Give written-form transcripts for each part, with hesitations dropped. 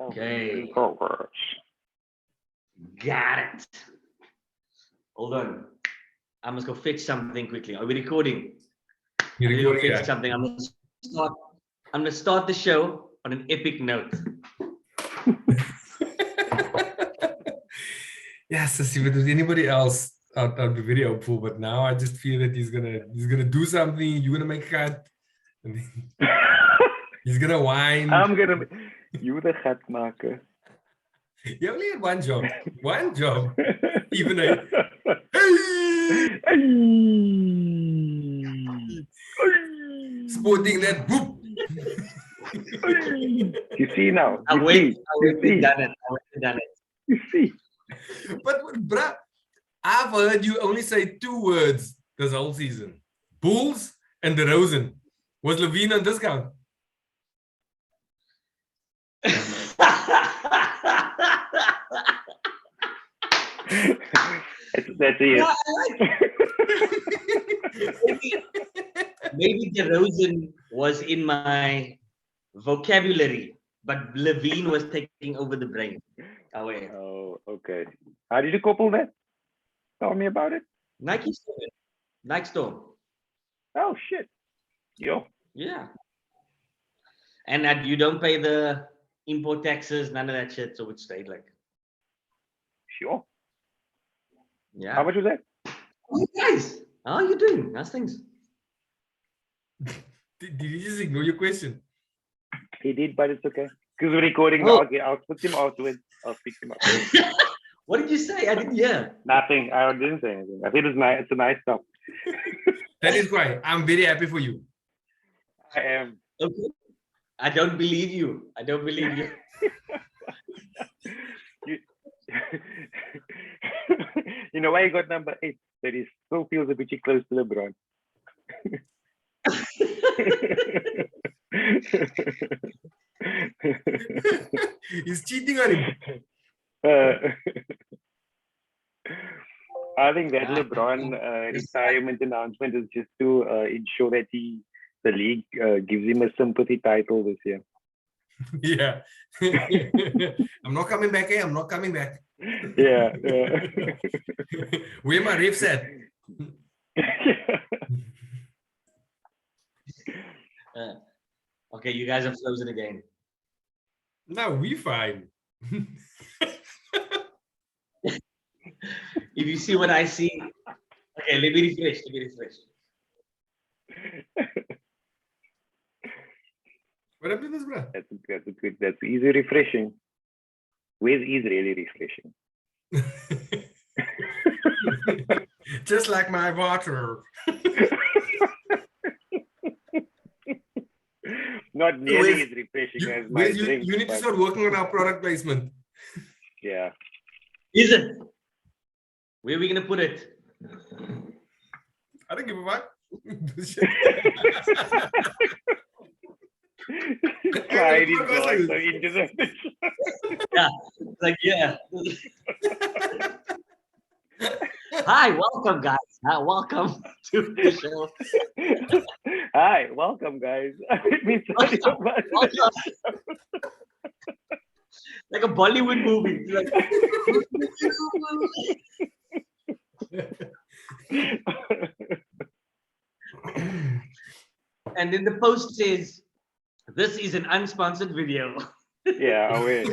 Okay. Progress. Got it. Hold on. I must go fetch something quickly. Are we recording? You're I need to go recording, fetch yeah. something. I'm gonna start the show on an epic note. Yes, if it was anybody else, I'd be very hopeful. But now I just feel that he's gonna do something. You're gonna make a cut, and then he's gonna whine. You the gat maken. You only had one job. One job. Even a sporting that boop. You see now. I You went see. and done it. You see. But bruh, I've heard you only say two words this whole season: Bulls and the Rosen. Was Levine on discount? That's it. Yeah, maybe DeRozan was in my vocabulary, but Levine was taking over the brain. Away. Oh, okay. How did you couple that? Tell me about it. Nike Store. Oh shit. Yo. Yeah. And that you don't pay the import taxes, none of that shit, so it stayed like. Sure. Yeah. How much was that? Hey guys, how are you doing? How's things? Did you just ignore your question? He did, but it's okay. Because we're recording now. Okay, I'll put him afterwards. I'll pick him up. What did you say? I didn't hear. Nothing. I didn't say anything. I think it's nice. It's a nice stuff. That is why I'm very happy for you. I am. Okay. I don't believe you. You know why he got number 8? That he still feels a bit close to Lebron. He's cheating on him. I think that LeBron retirement announcement is just to ensure that the league gives him a sympathy title this year. Yeah. I'm not coming back, I'm not coming back. Yeah. Where my refs at? Okay, you guys are frozen again. No, we fine. If you see what I see, okay, let me refresh. What happened to this, bro? That's easy refreshing. Waze is really refreshing. Just like my water. Not nearly as refreshing as my drink. You need to start working on our product placement. Yeah. Is it? Where are we gonna put it? I don't give a fuck. Yeah. Hi, welcome guys. Welcome to the show. Hi, welcome guys. Like a Bollywood movie. Like... And then the post says, "This is an unsponsored video." Yeah, away.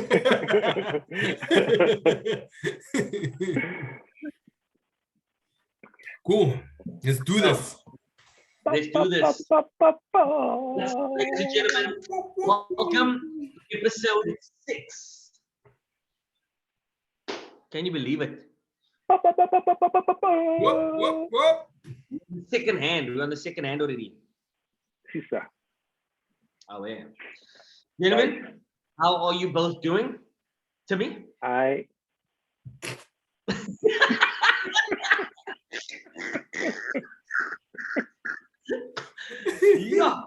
Cool. Let's do this. Ladies and gentlemen, welcome to episode 6. Can you believe it? Whoop. Second hand. We're on the second hand already. Sister. Oh, yeah. Gentlemen, how are you both doing? To me? Yeah.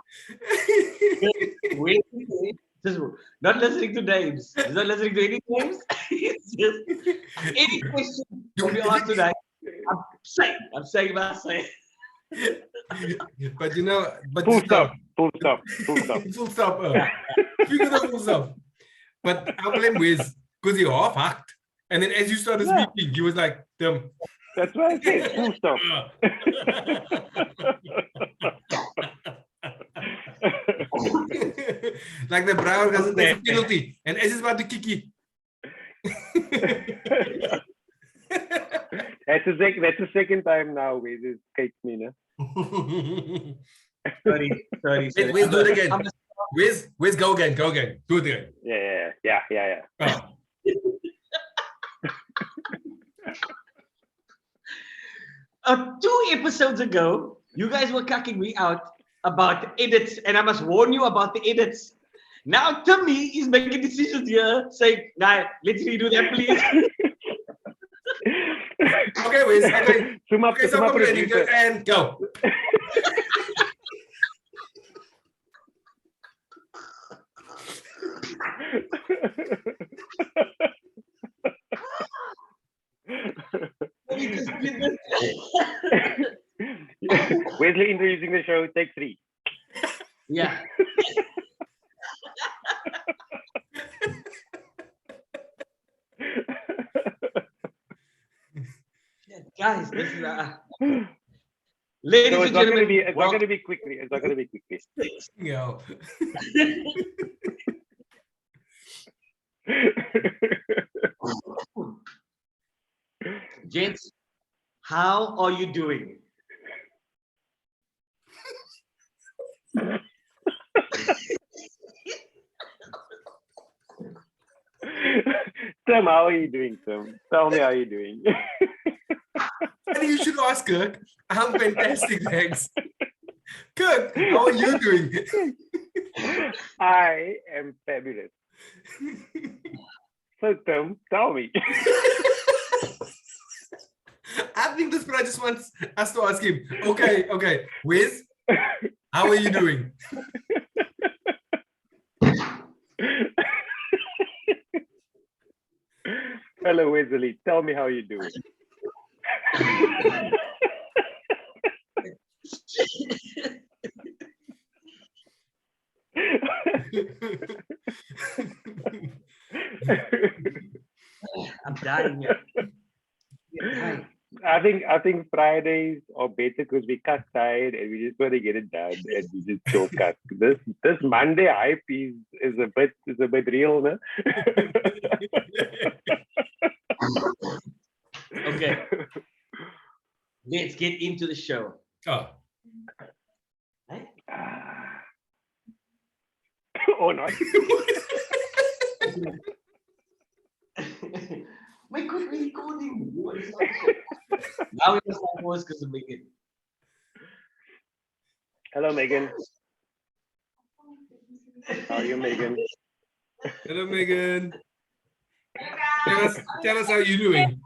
Just not listening to names. He's not listening to any names. It's just any question you be asked tonight. I'm saying. But you know, Full stop. Full stop. Figure the full stop. But I blame Wiz because he half hacked. And then as you started Yeah. speaking, he was like, "Damn." That's why I said full stop. Like the Brown doesn't take a penalty. And as he's about to kick it. That's the second time now Wiz has kicked me, no? Sorry. Wiz, do it again. Wiz, go again. Do it again. Yeah. Oh. 2 episodes ago, you guys were cucking me out about the edits, and I must warn you about the edits. Now Timmy is making decisions here, saying, "Nah, let's redo that, please." Okay, Wiz. Okay. Suma Okay, stop complaining producer. and go. Wesley introducing the show, take 3. Yeah. Guys, this is ladies So and gentlemen. it's not gonna be quickly. It's not gonna be quickly. Yo. Gents, how are you doing? Tim, how are you doing, Tim? Tell me how you're doing. And you should ask Kirk. I'm fantastic, thanks. Kirk, how are you doing? I am fabulous. So, Tim, tell me. I think this brother just wants us to ask him. Okay. Wiz, how are you doing? Hello, Wesley. Tell me how you're doing. I'm dying here. I think Fridays are better because we cut tired and we just want to get it done and we just don't cut. This Monday hype is a bit real, no? Okay, let's get into the show. Oh. Right? Oh no. My good recording. Now we must start voice because of Megan. Hello, Megan. How are you, Megan? Hello, Megan. Tell us how you're doing.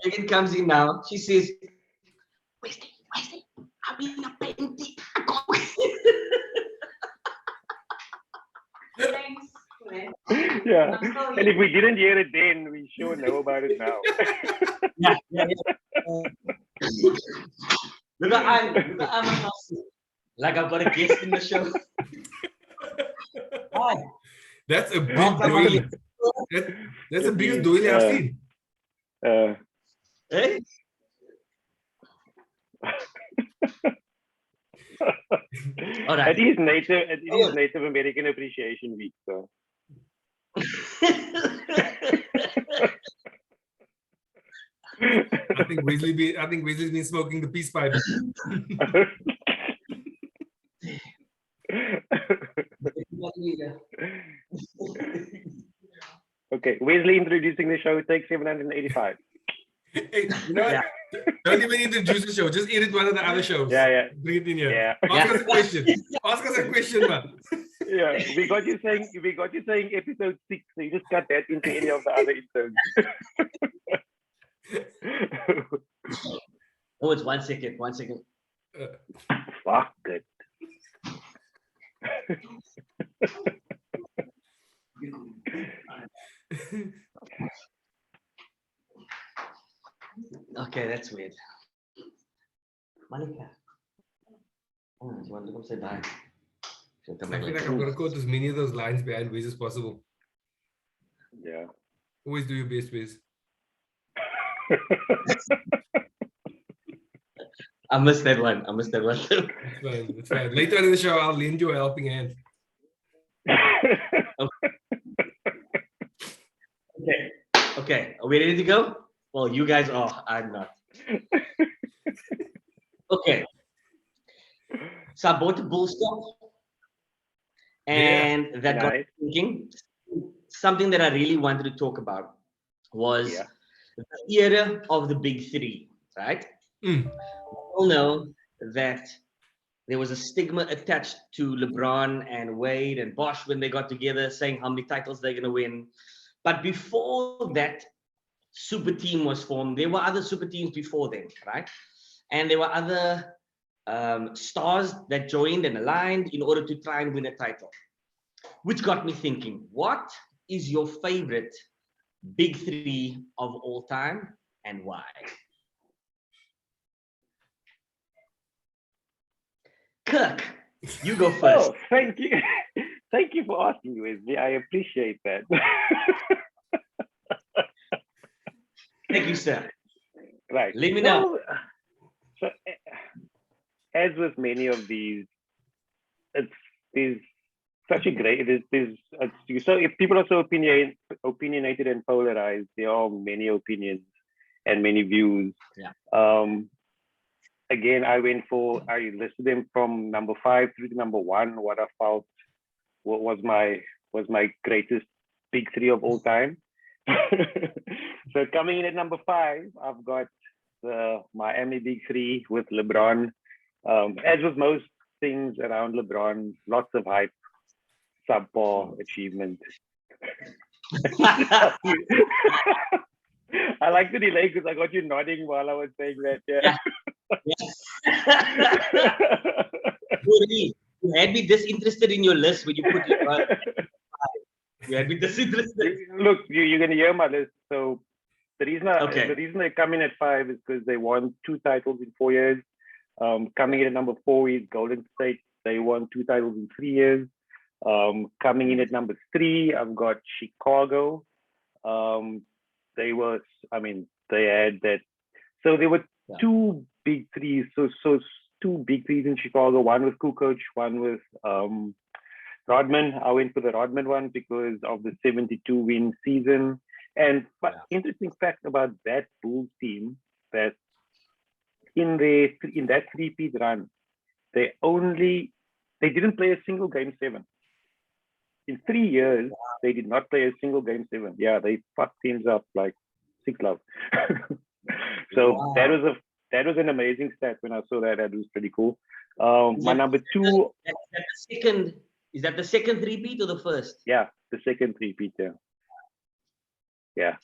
Megan comes in now. She says, Wesley, I'm in a panty. Thanks, man. Yeah. I'm so And if we didn't hear it then, we sure know about it now. Yeah. Look at I'm like I've got a guest in the show. Hi. That's a big Welcome, doily. That's the biggest doily I've seen. Hey? All right. It is Native American Appreciation Week, so. I think Wesley's been smoking the peace pipe. Okay, Wesley introducing the show, take 785. Hey, you know what? Yeah. Don't even introduce the show. Just edit one of the other shows. Yeah. Bring it in here. Yeah. Ask us a question. Ask us a question, man. Yeah, we got you saying episode 6, so you just cut that into any of the other episodes. Oh, it's 1 second. Fuck it. Okay, that's weird. Malika. Oh, you want to come say bye? I feel like I've got to quote as many of those lines behind Wiz as possible. Yeah. Always do your best, Wiz. I missed that one. It's fine. It's fine. Later in the show, I'll lend you a helping hand. Okay. Are we ready to go? Well, you guys are. I'm not. Okay. So I bought a bull stock, and that got me Nice. thinking. Something that I really wanted to talk about was Yeah. the era of the big three, right? Mm. We all know that there was a stigma attached to LeBron and Wade and Bosh when they got together, saying how many titles they're going to win. But before that super team was formed, there were other super teams before them, right? And there were other stars that joined and aligned in order to try and win a title, which got me thinking, what is your favorite big three of all time and why? Kirk, you go first. Oh, thank you. Thank you for asking, Wesley. I appreciate that. Thank you, sir. Right. Let me know. Well, so, as with many of these, there's such a great. So if people are so opinionated and polarized, there are many opinions and many views. Yeah. Again, I listed them from number 5 through to number 1. What I felt was my greatest big three of all time. So coming in at number 5, I've got the Miami Big Three with LeBron. As with most things around LeBron, lots of hype, subpar achievement. I like the delay because I got you nodding while I was saying that. Yeah. You had me disinterested in your list when you put LeBron. You had me disinterested. Look, you're going to hear my list. So the reason they come in at 5 is because they won 2 titles in 4 years. Coming in at number 4 is Golden State. They won 2 titles in 3 years. Coming in at number 3, I've got Chicago. They had that. So there were 2 big threes. So 2 big threes in Chicago. One with Kukoc, one with Rodman. I went for the Rodman one because of the 72 win season. And interesting fact about that Bulls team, that in that 3-peat run, they didn't play a single game 7. In 3 years, they did not play a single game 7. Yeah, they fucked teams up like 6 love. So that was an amazing stat when I saw that. That was pretty cool. My number 2. Is that the second 3-peat or the first? Yeah, the second 3-peat. Yeah.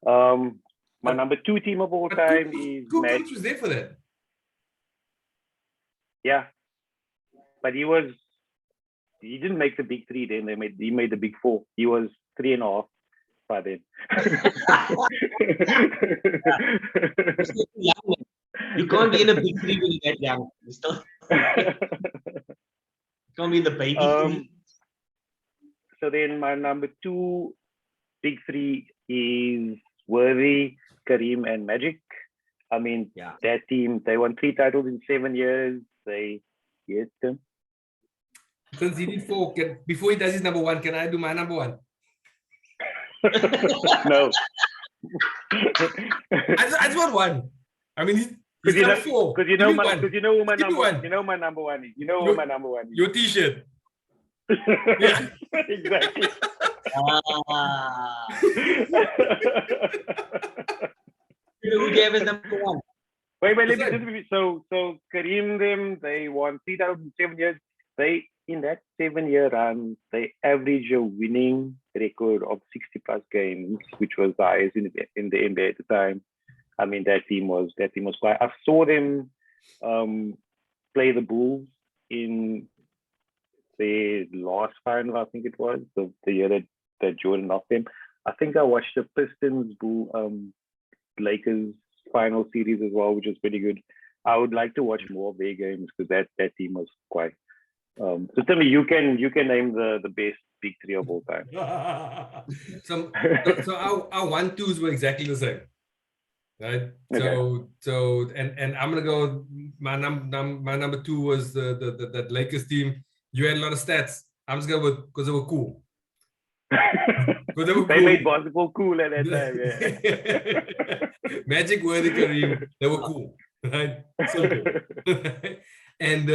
My number 2 team of all time is Kukoc was there for that. Yeah, but he didn't make the big 3 then. He made the big 4. He was 3.5 by then. You can't be in a big 3 when you're that young. You can't be in the baby 3. So then my number 2 big 3 is Worthy, Kareem, and Magic. I mean, that team, they won 3 titles in 7 years. They get them. Since he did 4, before he does his number 1, can I do my number 1? No. I just want 1. I mean, he's got 4. Because you know my number 1 is. You know who my number 1 is. Your t-shirt. Yeah. Exactly. Who gave us number 1? Wait, so Kareem, they won 3 titles in 7 years. In that 7-year run, they average a winning record of 60+ games, which was the highest in the NBA at the time. I mean, that team was quite. I saw them play the Bulls in the last final, I think it was, the year that Jordan knocked them. I think I watched the Pistons Lakers final series as well, which was pretty good. I would like to watch more of their games because that team was quite So tell me, you can name the best big three of all time. so our 1-2s were exactly the same, right? Okay. So and I'm gonna go. My number 2 was that Lakers team. You had a lot of stats. I'm just going with because they were cool. They made basketball cool at that time. Yeah. Magic, Worthy, Kareem, they were cool, right? Simple. and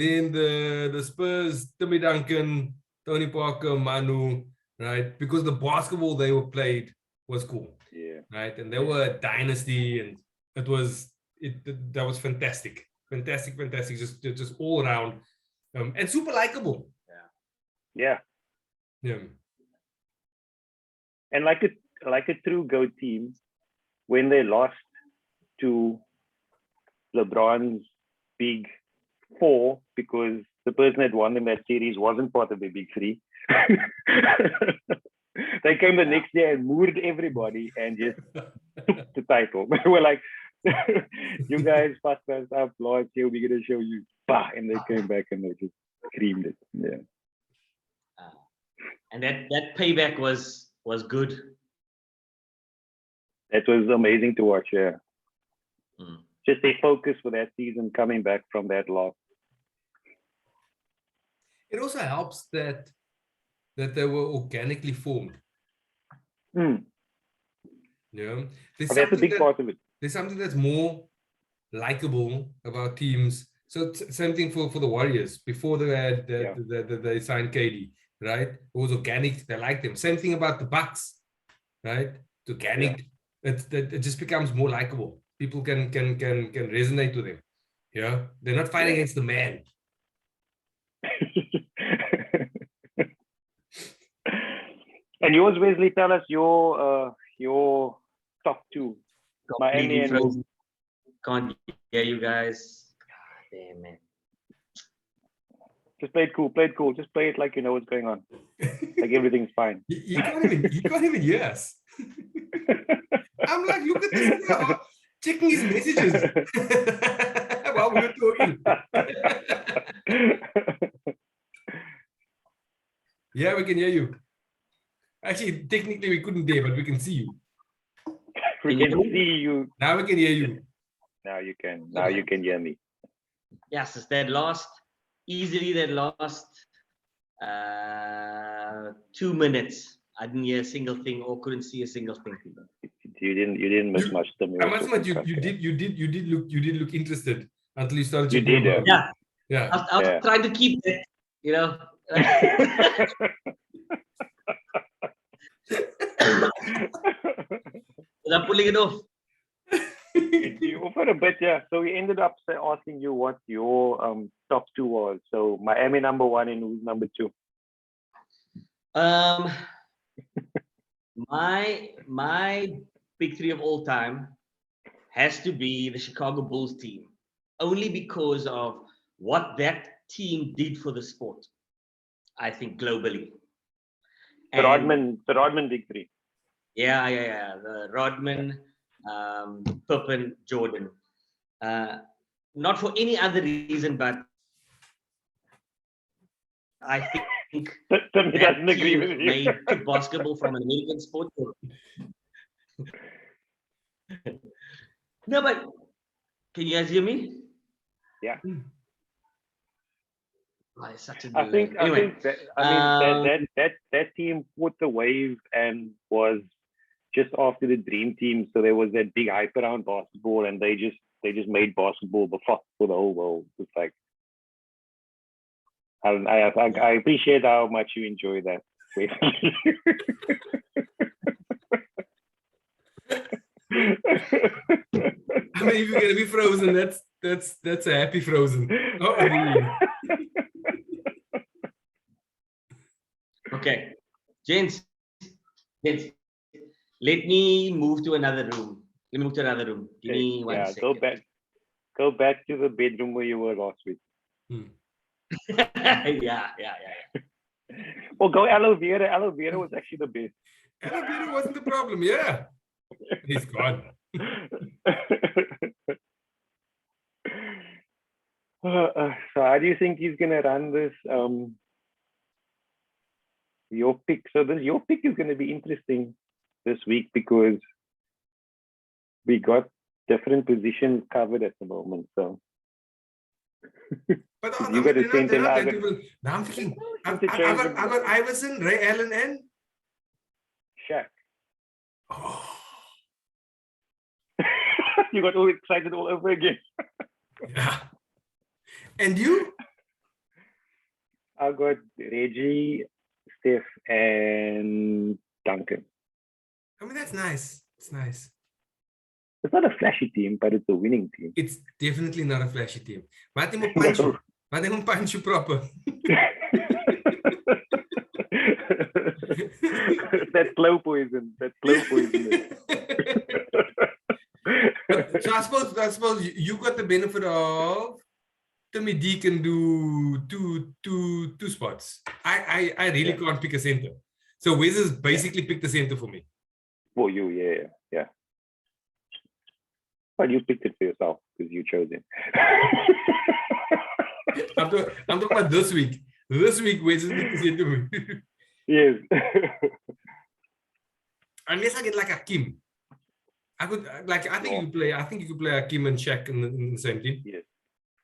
then the Spurs, Timmy Duncan, Tony Parker, Manu, right? Because the basketball they were played was cool, yeah, right? And they were a dynasty, and that was fantastic, just all around, and super likable. Yeah. And like a true GOAT team, when they lost to LeBron's big 4 because the person that won them that series wasn't part of the big 3. They came the next year and moored everybody and just took the title. They were like, you guys fucked us up last year, we're going to show you. Bah! And they came back and they just screamed it. Yeah. And that payback was good. That was amazing to watch, yeah. Mm. Just their focus for that season coming back from that loss. It also helps that they were organically formed. Mm. Yeah. That's a big part of it. There's something that's more likable about teams. So same thing for the Warriors. Before they had they signed KD, right? It was organic. They liked them. Same thing about the Bucks, right? It's organic. It just becomes more likable. People can resonate with them. Yeah, they're not fighting against the man. And yours, Wesley, tell us your top 2. Miami and frozen. Can't hear you guys. God damn it. Just play it cool. Just play it like you know what's going on. Like everything's fine. You can't even hear us. I'm like, look at this guy checking his messages while we were talking. Yeah, we can hear you. Actually, technically we couldn't hear, but we can see you. We can see you. Now we can hear you. Now you can. Now you can hear me. Yes, they lost. Easily they lost 2 minutes. I didn't hear a single thing or couldn't see a single thing. You didn't miss much. I must admit, you did look interested until you started. You did, yeah. I was trying to keep it, you know. I'm pulling it off. You for a bit, yeah. So we ended up asking you what your top 2 was. So Miami number 1 and who's number 2? My big 3 of all time has to be the Chicago Bulls team, only because of what that team did for the sport. I think globally. The Rodman big 3. Yeah. The Rodman, Pippen, Jordan. Not for any other reason, but I think Tommy doesn't agree with you. Made basketball from an American sport. No, but can you guys hear me? Yeah. Oh, it's such a I think that team fought the wave and was just after the dream team. So there was that big hype around basketball, and they just made basketball for the whole world. It's like I appreciate how much you enjoy that. I mean, if you're gonna be frozen, that's a happy frozen. Okay, gents, let me move to another room. Give me 1 second. Go back to the bedroom where you were last week. Yeah. Well, go aloe vera. Aloe vera was actually the best. Aloe vera wasn't the problem. Yeah, he's gone. So how do you think he's gonna run this? Your pick. So your pick is gonna be interesting this week because we got different positions covered at the moment. So But you got the same thing. now I'm thinking, I got Iverson, Ray Allen, and Shaq. oh. You got all excited all over again. Yeah. And you? I got Reggie, Steph, and Duncan. I mean, that's nice. It's nice. It's not a flashy team, but it's a winning team. It's definitely not a flashy team. Maar they will punch you proper. That's slow poison. That's slow poison. So I suppose you got the benefit of Timmy D can do two spots. I really can't pick a center. So Wes has basically picked the center for me. For you, yeah. But you picked it for yourself because you chose it. I'm talking about this week. This week, Wes has picked the center for me. Yes. Unless I get like Akim. I think you could play Akim and Shaq in the same team. Yes.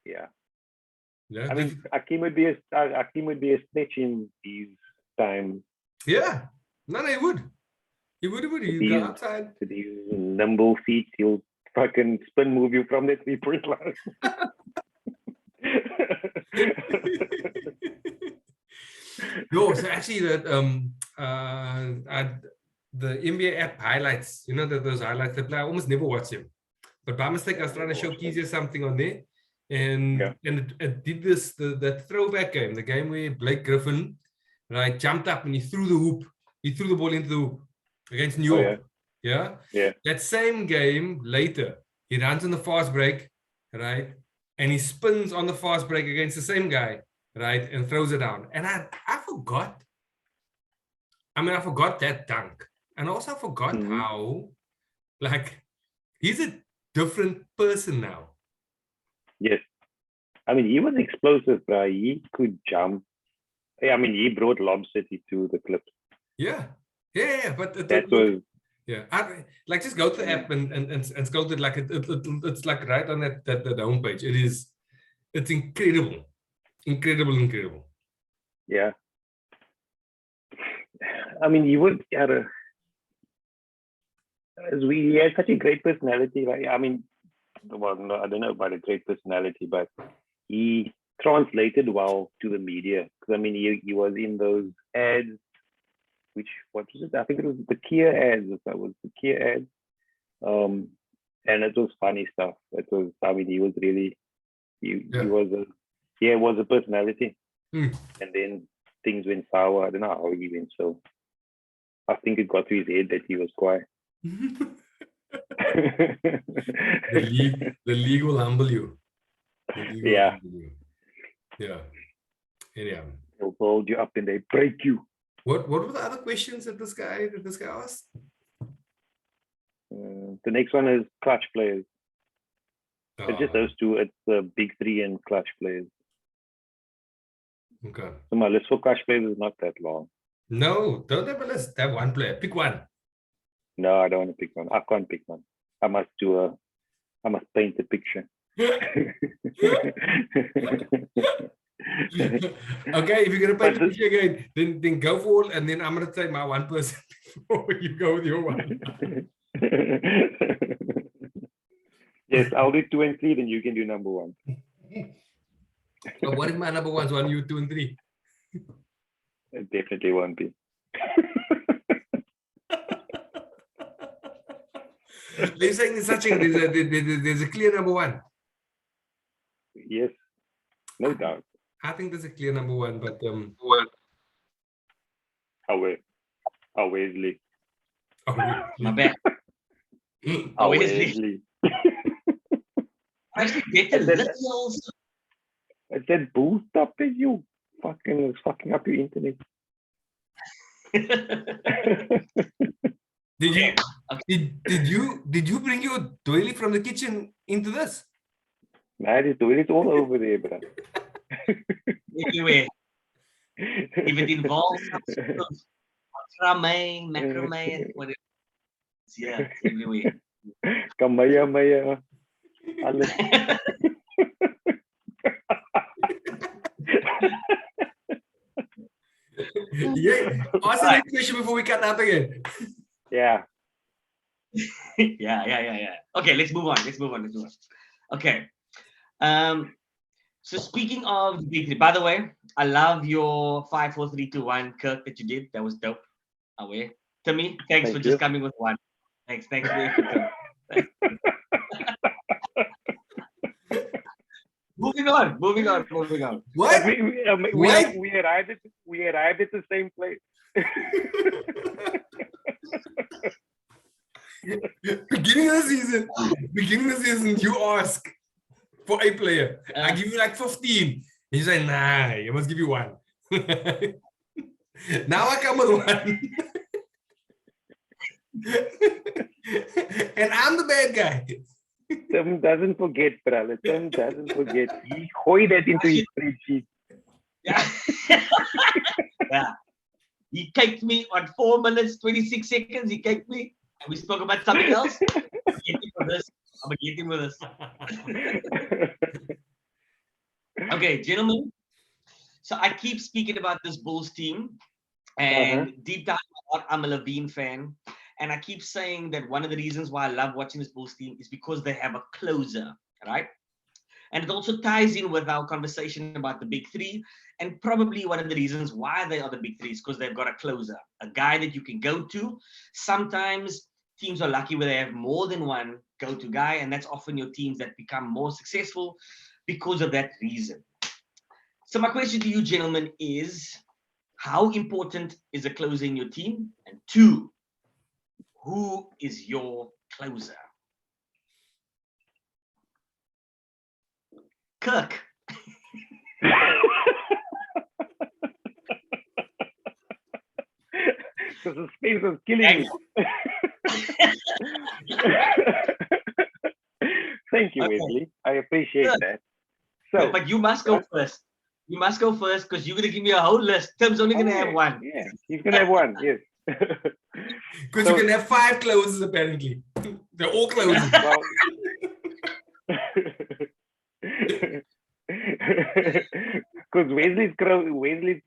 Yeah. Yeah. I mean, Akim would be a snitch in these times. Yeah. No, he would. He would. You go outside. To these nimble feet, he'll fucking spin move you from the 3-point line. No, so actually that the NBA app highlights, you know, those highlights, I almost never watch them. But by mistake, I was trying to show Keezy something on there. And it did this, that throwback game, the game where Blake Griffin, right, jumped up and he threw the hoop. He threw the ball into the hoop against New York. Yeah. That same game later, he runs on the fast break, right? And he spins on the fast break against the same guy, right? And throws it down. And I forgot. I forgot that dunk. And also I forgot how, like, he's a different person now. Yes. I mean, he was explosive, bro. He could jump. I mean, he brought Lob City to the Clips. Yeah. But that was... Yeah, just go to the app and scroll it. Like it's like right on that homepage. It's incredible. Yeah. I mean, he had such a great personality. Right? I mean, well, no, I don't know about a great personality, but he translated well to the media. Because I mean, he was in those ads. What was it? I think it was the Kia ads. That was the Kia ads. And it was funny stuff. He was really, he was a personality. And then things went sour. I don't know how he went. So I think it got to his head that he was quiet. The league will humble you. Yeah. Anyhow. They'll hold you up and they break you. What were the other questions that this guy asked? The next one is clutch players. It's just those two. It's the big three and clutch players. Okay. So my list for clutch players is not that long. No, don't have a list. Have one player. Pick one. No, I don't want to pick one. I can't pick one. I must paint a picture. Okay, if you're gonna paint the picture again, then go for it, and then I'm gonna take my one person before you go with your one. Yes, I'll do 2 and 3, then you can do number 1. So what if my number one's 1, you 2 and 3? It definitely won't be. They're saying there's a clear number 1. Yes, no doubt. I think there's a clear number 1, but Wesley. My bad. Wesley. Actually, better little. I said, "Boo, stop it! You fucking up your internet." Did you bring your doily from the kitchen into this? Man, it's toilet all over there, bro. Anyway, if it involves some sort of macrame, whatever, yeah, everywhere. Kamaya. Alles. Yeah. Ask the next question before we cut out again. Yeah. Yeah. Okay, let's move on. Okay. So speaking of the big three, by the way, I love your 5, 4, 3, 2, 1 Kirk that you did. That was dope. Away. Timmy, thanks for just coming with one. Thanks for the effort. Moving on. What? We arrived at the same place. Beginning of the season, you ask for a player. I give you like 15. And you say, nah, I must give you one. Now I come with one. And I'm the bad guy. Tim doesn't forget, brother. Tim doesn't forget. He hoid that into his spreadsheet. Yeah. Yeah. He caked me on 4 minutes, 26 seconds. He caked me. And we spoke about something else. I'm gonna get him with this. Okay, gentlemen. So I keep speaking about this Bulls team, and deep down, I'm a Lebron fan, and I keep saying that one of the reasons why I love watching this Bulls team is because they have a closer, right? And it also ties in with our conversation about the big three, and probably one of the reasons why they are the big three is because they've got a closer, a guy that you can go to. Sometimes teams are lucky where they have more than one go-to guy, and that's often your teams that become more successful because of that reason. So my question to you, gentlemen, is how important is a closer in your team? And 2, who is your closer? Kirk. The suspense is killing me. Thank you, Wesley. I appreciate that. So, but you must go first. You must go first because you're going to give me a whole list. Tim's only going to have one. Yeah, he's going to have one, yes. Because you can have 5 closes, apparently. They're all closes. Well, because Wesley's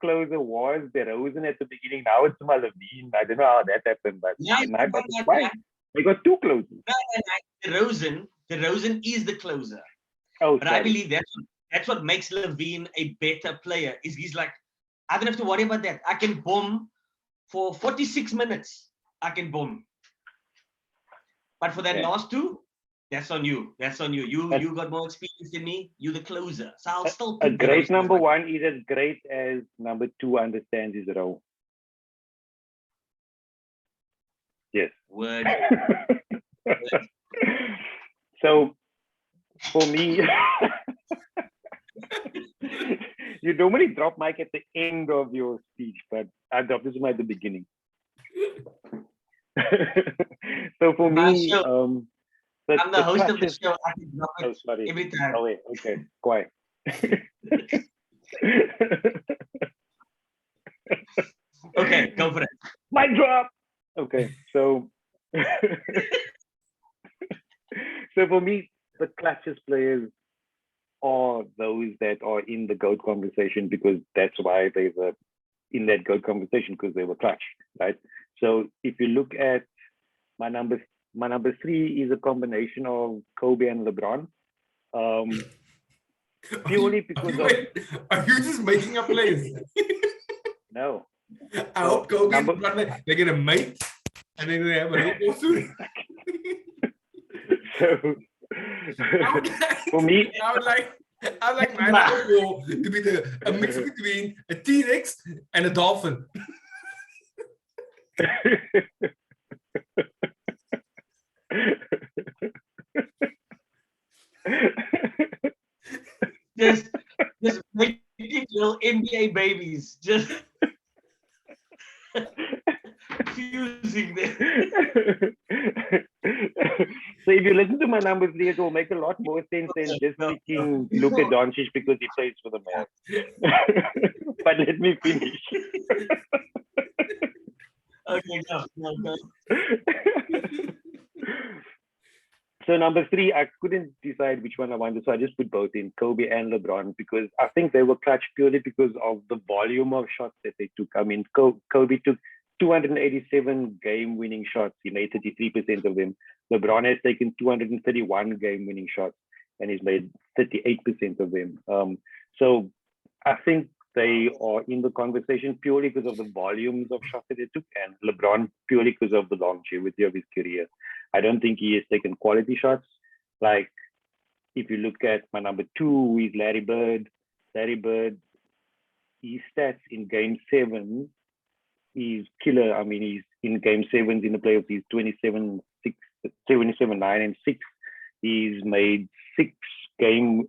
closer was DeRozan at the beginning. Now it's Malevine. I don't know how that happened, but they got 2 closers. DeRozan is the closer. Oh, but sorry. I believe that's what makes Levine a better player. Is he's like, I don't have to worry about that. I can bomb for 46 minutes. I can bomb. But for that last 2, that's on you. You got more experience than me. You're the closer. So I'll still pick a great number 1 is as great as number 2 understands his role. Yes. Word. So for me, you normally drop mic at the end of your speech, but I dropped this one at the beginning. So for me, I'm the host of the show. I can drop it every time. Oh wait, okay, quiet. Okay, go for it. Mic drop. Okay, so so for me, the clutchest players are those that are in the GOAT conversation, because that's why they were in that GOAT conversation, because they were clutch, right? So if you look at my number 3 is a combination of Kobe and LeBron. Purely because are you just making up plays? No. I hope Kobe and LeBron, they're gonna mate and they're gonna have a little soon. So for me, I would like my number 4 to be a mix between a T-Rex and a dolphin. just making little NBA babies, just fusing them. So if you listen to my number 3, it will make a lot more sense than just picking Luka Doncic because he plays for the Mavs. But let me finish. Okay, go. So number 3, I couldn't decide which one I wanted, so I just put both in, Kobe and LeBron, because I think they were clutch purely because of the volume of shots that they took. I mean, Kobe took 287 game-winning shots. He made 33% of them. LeBron has taken 231 game-winning shots, and he's made 38% of them. So I think they are in the conversation purely because of the volumes of shots that they took, and LeBron purely because of the longevity of his career. I don't think he has taken quality shots. Like, if you look at my number 2, is Larry Bird. Larry Bird, his stats in Game 7 is killer. I mean, he's in Game 7s in the playoffs. He's 27-9 and 6. He's made 6 game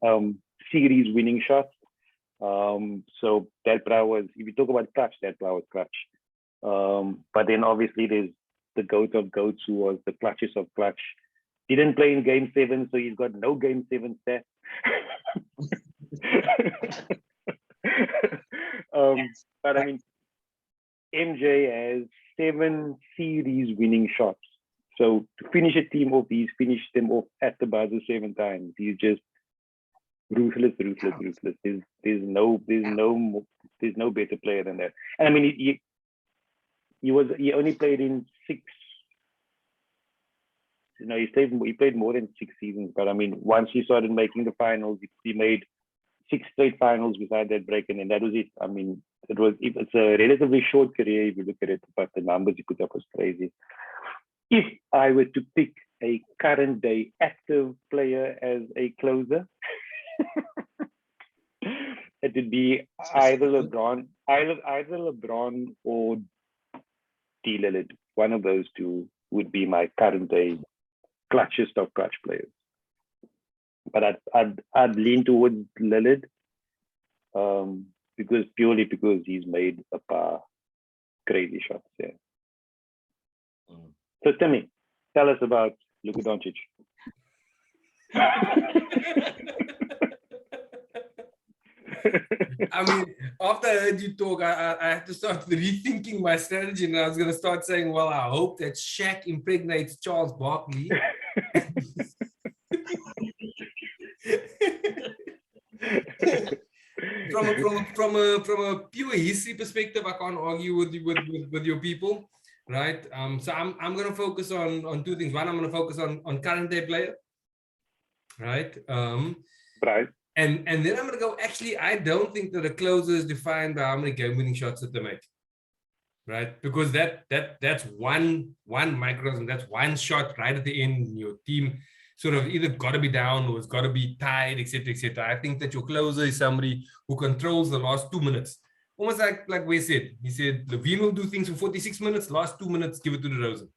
series winning shots. So that player was, if you talk about clutch, that player was clutch. But then obviously there's the GOAT of GOATs, who was the clutchest of clutch. Didn't play in Game 7, so he's got no Game 7 stats. But I mean, MJ has 7 series winning shots. So to finish a team off, he's finished them off at the buzzer 7 times. He's just ruthless. There's no better player than that. And I mean, he only played in 6. You know, he played more than 6 seasons. But I mean, once he started making the finals, he made 6 straight finals without that break, and then that was it. I mean, it's a relatively short career if you look at it, but the numbers he put up was crazy. If I were to pick a current day active player as a closer, it would be either LeBron or D. Lillard. One of those two would be my current day clutchest of clutch players. But I'd lean towards Lillard, purely because he's made a paar crazy shots. Yeah. So Timmy, tell us about Luka Doncic. I mean, after I heard you talk, I have to start rethinking my strategy, and I was going to start saying, well, I hope that Shaq impregnates Charles Barkley. From a pure history perspective, I can't argue with your people, right? So I'm going to focus on 2 things. One, I'm going to focus on current day player, right? Right. And then I'm going to go, actually, I don't think that a closer is defined by how many game-winning shots that they make, right? Because that's one microcosm, that's one shot right at the end. Your team sort of either got to be down or it's got to be tied, etc., etc. I think that your closer is somebody who controls the last 2 minutes. Almost like we said. He said, Levine will do things for 46 minutes, last 2 minutes, give it to DeRozan.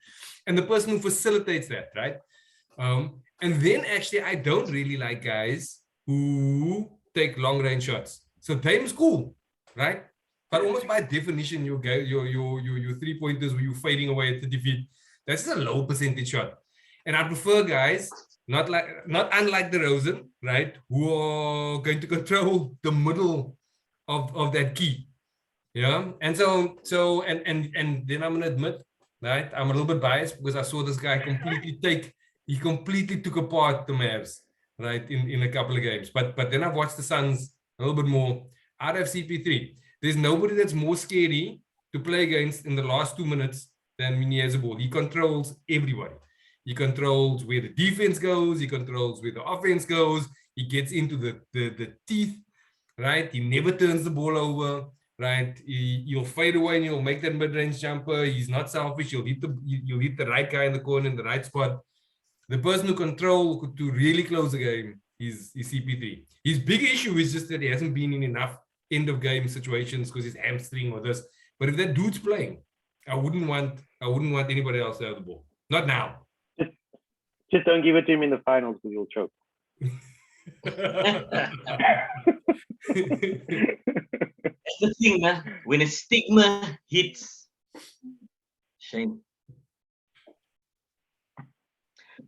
And the person who facilitates that, right? And then actually, I don't really like guys who take long-range shots. So Dame's cool, right? But almost by definition, your 3-pointers where you're fading away at 30 feet, that's a low percentage shot. And I prefer guys, not unlike DeRozan, right, who are going to control the middle of that key. Yeah. And so and then I'm gonna admit, right, I'm a little bit biased because I saw this guy completely took apart the Mavs, right, in a couple of games. But then I've watched the Suns a little bit more. Out of CP3, there's nobody that's more scary to play against in the last 2 minutes than when he has a ball. He controls everybody. He controls where the defense goes. He controls where the offense goes. He gets into the teeth, right? He never turns the ball over, right? You'll fade away and you'll make that mid-range jumper. He's not selfish. You'll hit the right guy in the corner in the right spot. The person who control to really close the game is CP3. His big issue is just that he hasn't been in enough end of game situations because he's hamstring or this. But if that dude's playing, I wouldn't want anybody else to have the ball. Not now. Just don't give it to him in the finals because he'll choke. That's the thing, man. When a stigma hits, shame.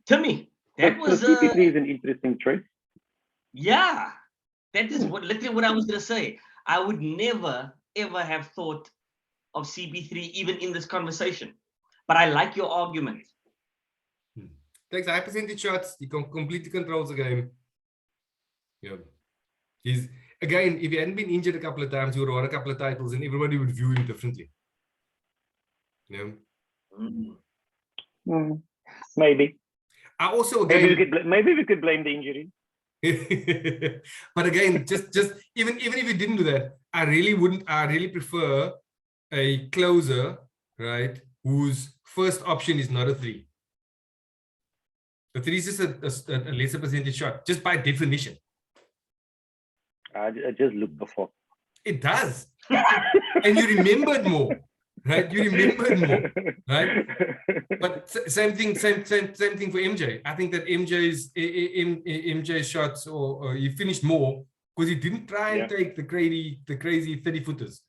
Timmy, That was CP3 is an interesting choice. Yeah, that is literally what I was gonna say. I would never ever have thought of CP3 even in this conversation, but I like your argument. Takes high percentage shots. He completely controls the game. Yeah, he's again. If he hadn't been injured a couple of times, he would have won a couple of titles, and everybody would view him differently. Yeah. Maybe. I also again maybe we could blame the injury. But again, just even if you didn't do that, I really prefer a closer, right, whose first option is not a 3. The 3 is just a lesser percentage shot, just by definition. I just looked before. It does. And you remembered more, right? You remembered more, right? But same thing for MJ. I think that MJ's shots, or he finished more because he didn't try and take the crazy 30-footers,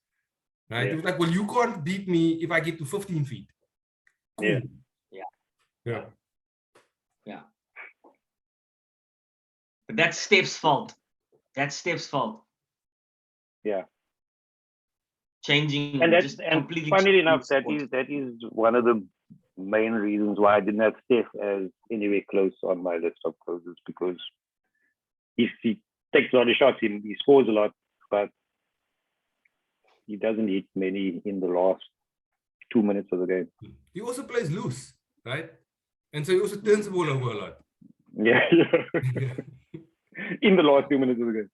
right? It was like, well, you can't beat me if I get to 15 feet. Cool. Yeah. But that's Steph's fault. Yeah. Changing and just and completely. Funnily enough, that is one of the main reasons why I didn't have Steph as anywhere close on my list of closers, because if he takes a lot of shots, he scores a lot, but he doesn't hit many in the last 2 minutes of the game. He also plays loose, right? And so he also turns the ball over a lot. Yeah. In the last 2 minutes of the game.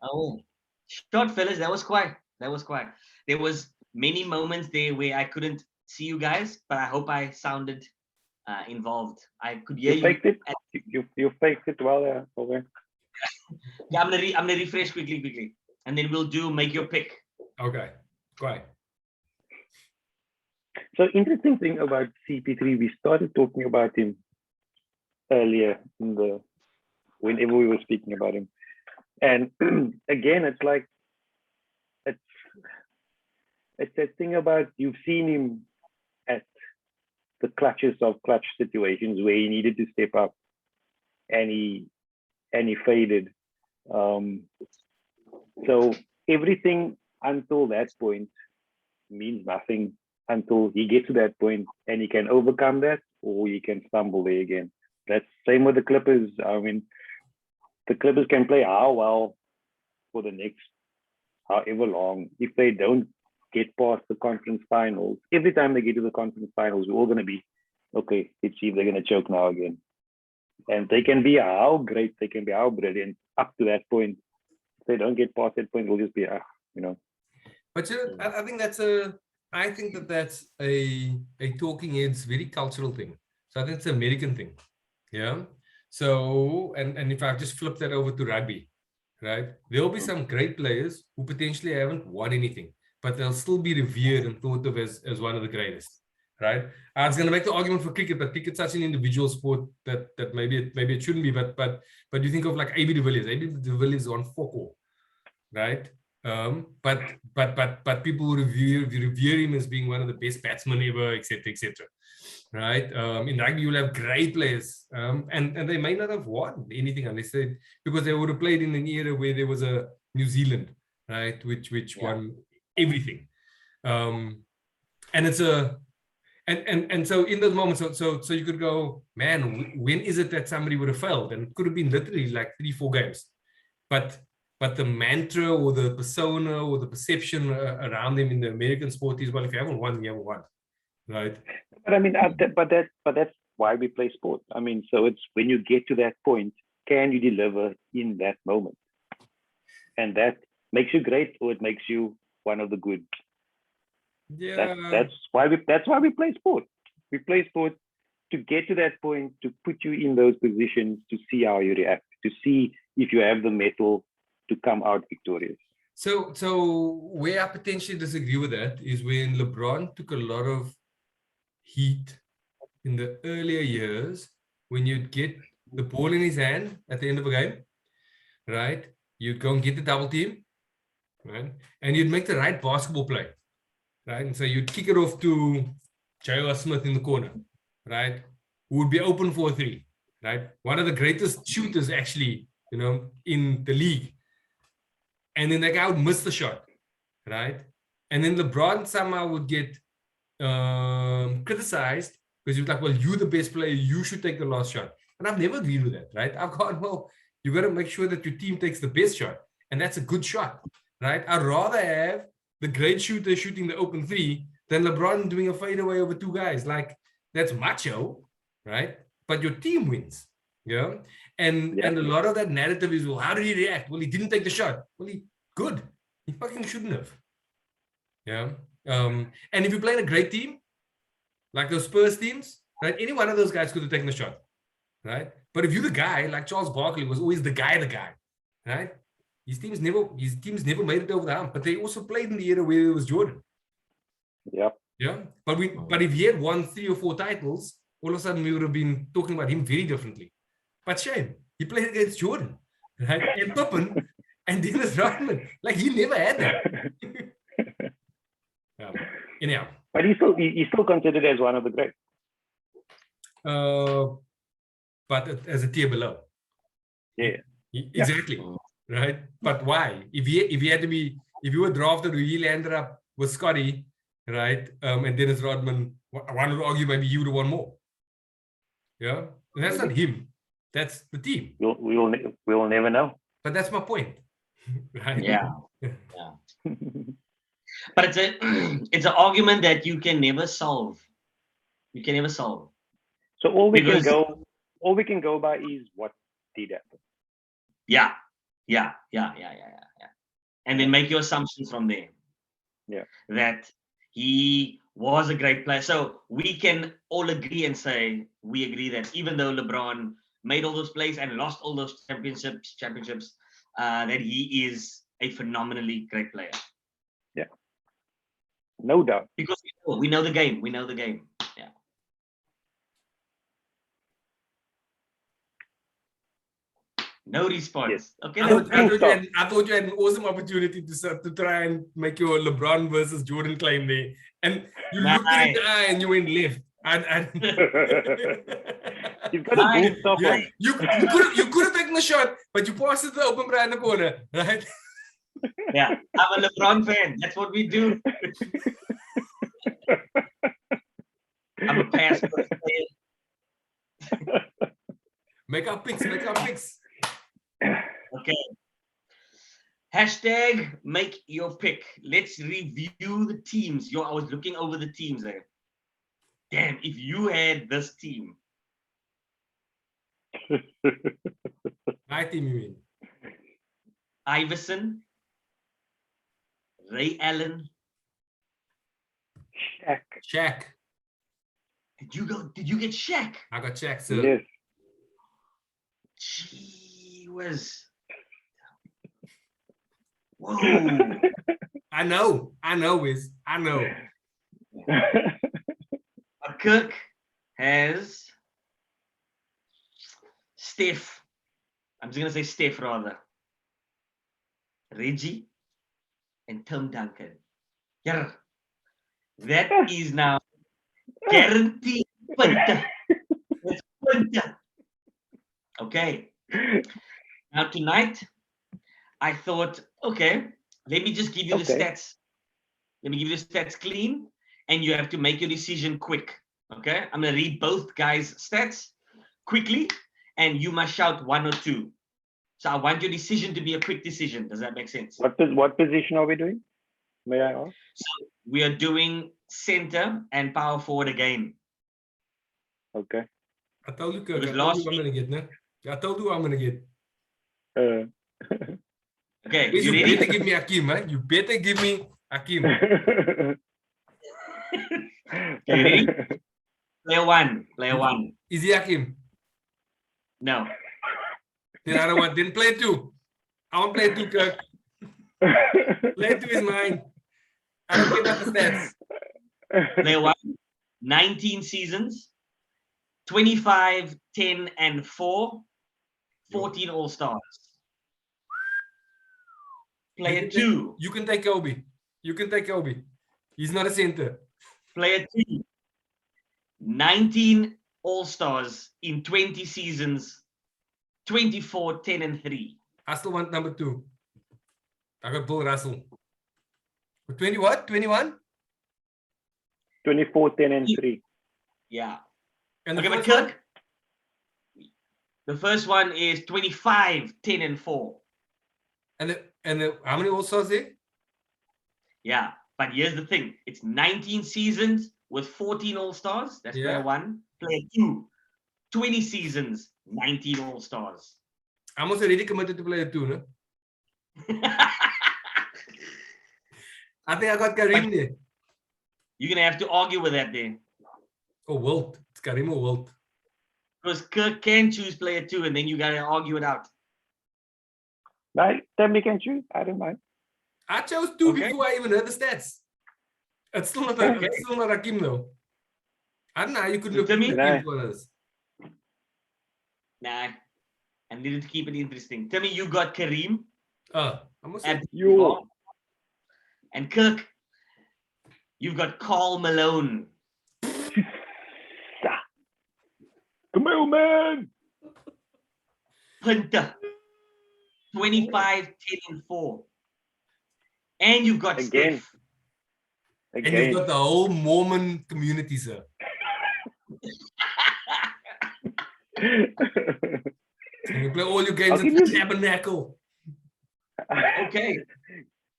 Oh, short fellas, that was quiet. There was many moments there where I couldn't see you guys, but I hope I sounded involved. I could hear you. Faked it. You faked it well there. Okay. Yeah, I'm gonna refresh quickly, and then we'll make your pick. Okay, great. So interesting thing about CP3, we started talking about him earlier whenever we were speaking about him. And again, it's like, it's that thing about, you've seen him at the clutches of clutch situations where he needed to step up and he faded. So everything until that point means nothing until he gets to that point and he can overcome that, or he can stumble there again. That's same with the Clippers. I mean, the Clippers can play how well for the next however long. If they don't get past the conference finals, every time they get to the conference finals, we're all going to be, okay, let's see if they're going to choke now again. And they can be how great, they can be how brilliant up to that point. If they don't get past that point, we'll just be, But I think that's a talking heads very cultural thing. So I think it's an American thing. Yeah. So, and if I just flip that over to rugby, right? There'll be some great players who potentially haven't won anything, but they'll still be revered and thought of as one of the greatest, right? I was going to make the argument for cricket, but cricket's such an individual sport that maybe it shouldn't be. But you think of like AB de Villiers. AB de Villiers on football, right? But people revere him as being one of the best batsmen ever, etc. Right? In rugby, you'll have great players, and they may not have won anything unless because they would have played in an era where there was a New Zealand, right, which won everything, and it's and so in those moments, so you could go, man, when is it that somebody would have failed? And it could have been literally like 3-4 games, but the mantra or the persona or the perception around them in the American sport is, well, if you haven't won, you haven't won, right? But I mean, but that's why we play sport. I mean, so it's when you get to that point, can you deliver in that moment? And that makes you great, or it makes you one of the good. Yeah. That's why we play sport. We play sport to get to that point, to put you in those positions, to see how you react, to see if you have the mettle to come out victorious. So where I potentially disagree with that is when LeBron took a lot of heat in the earlier years, when you'd get the ball in his hand at the end of a game, right? You'd go and get the double team, right? And you'd make the right basketball play, right? And so you'd kick it off to J.R. Smith in the corner, right? Who would be open for a three, right? One of the greatest shooters, actually, in the league. And then that guy would miss the shot, right? And then LeBron somehow would get criticized because he was like, well, you're the best player. You should take the last shot. And I've never agreed with that, right? I've gone, well, you got to make sure that your team takes the best shot. And that's a good shot, right? I'd rather have the great shooter shooting the open three than LeBron doing a fadeaway over two guys. Like, that's macho, right? But your team wins, yeah? And a lot of that narrative is, well, how did he react? Well, he didn't take the shot. Well, good. He fucking shouldn't have. Yeah. And if you play in a great team, like those Spurs teams, right? Any one of those guys could have taken the shot, right? But if you're the guy, like Charles Barkley was always the guy, right? His teams never made it over the hump, but they also played in the era where it was Jordan. Yep. Yeah. But if he had won 3 or 4 titles, all of a sudden we would have been talking about him very differently. But shame, he played against Jordan, right? And Pippen and Dennis Rodman. Like, he never had that. Anyhow. But he's still considered as one of the greats. But as a tier below. Yeah. Exactly. Right. But why? If he were drafted, he landed up with Scotty, right? And Dennis Rodman, one would argue maybe he would have won more. Yeah. And that's not him. That's the team. We will never know. But that's my point. Right? Yeah. But it's an argument that you can never solve. You can never solve. So all we can go by is what did happen. Yeah. And then make your assumptions from there. Yeah. That he was a great player. So we can all agree and say we agree that even though LeBron made all those plays and lost all those championships, that he is a phenomenally great player. Yeah. No doubt. Because we know the game. Yeah. No response. Yes. Okay. I thought you had an awesome opportunity to try and make your LeBron versus Jordan claim there. And you looked at the eye and you went left. You've got to move stuff on. You could have taken the shot, but you passed it to the open guy in the corner, right? Yeah, I'm a LeBron fan. That's what we do. I'm a pass player. Make our picks. Okay. Hashtag make your pick. Let's review the teams. I was looking over the teams there. Damn, if you had this team. My team, you mean? Iverson, Ray Allen, Shaq. Did you get Shaq? I got Shaq, sir. Yes. Gee whiz. Whoa. I know, Wiz. I know. Kirk has Steph. I'm just going to say Steph rather. Reggie and Tim Duncan. Yeah. That is now guaranteed punter. It's punter. Okay. Now tonight, I thought, okay, let me just give you the stats. Let me give you the stats clean, and you have to make your decision quick. Okay? I'm going to read both guys' stats quickly, and you must shout 1 or 2. So I want your decision to be a quick decision. Does that make sense? What position are we doing? May I ask? So we are doing center and power forward again. Okay. I told you, Kirk. I told you I'm going to get, no? I told you I'm going to get. Okay. You better give me Hakeem, man. You better give me Hakeem. Okay, you ready? Player one. Is he Hakeem? No. Then I don't want. Then play 2. I want play 2, Kirk. Play 2 is mine. I don't care about the stats. Player 1, 19 seasons, 25, 10, and 4, 14 All-Stars. Player 2. You can take Kobe. He's not a center. Player 2. 19 All-Stars in 20 seasons, 24, 10, and 3. I still want number 2. I got Bill Russell. 20 what? 21? 24, 10, and 3. Yeah. And the Okay, but first one? Kirk, the first one is 25, 10, and 4. And how many All-Stars there? Yeah, but here's the thing. It's 19 seasons with 14 All-Stars. That's player 1. Player 2, 20 seasons, 19 All-Stars. I'm also already committed to player 2, no? I think I got Kareem there. You're going to have to argue with that then. Oh, Wilt. It's Kareem or Wilt. Because Kirk can choose player 2 and then you got to argue it out. Right? Somebody can choose. I don't mind. I chose 2 before I even heard the stats. It's still not Hakim though. I don't know how you could look at Hakim for us. Nah. I needed to keep it interesting. Tell me you got Kareem. I must say you. And Kirk, you've got Karl Malone. Come on, man. Punter. 25, 10, and 4. And you've got Steph. And you've got the whole Mormon community, sir. You play all your games at the Tabernacle. Okay.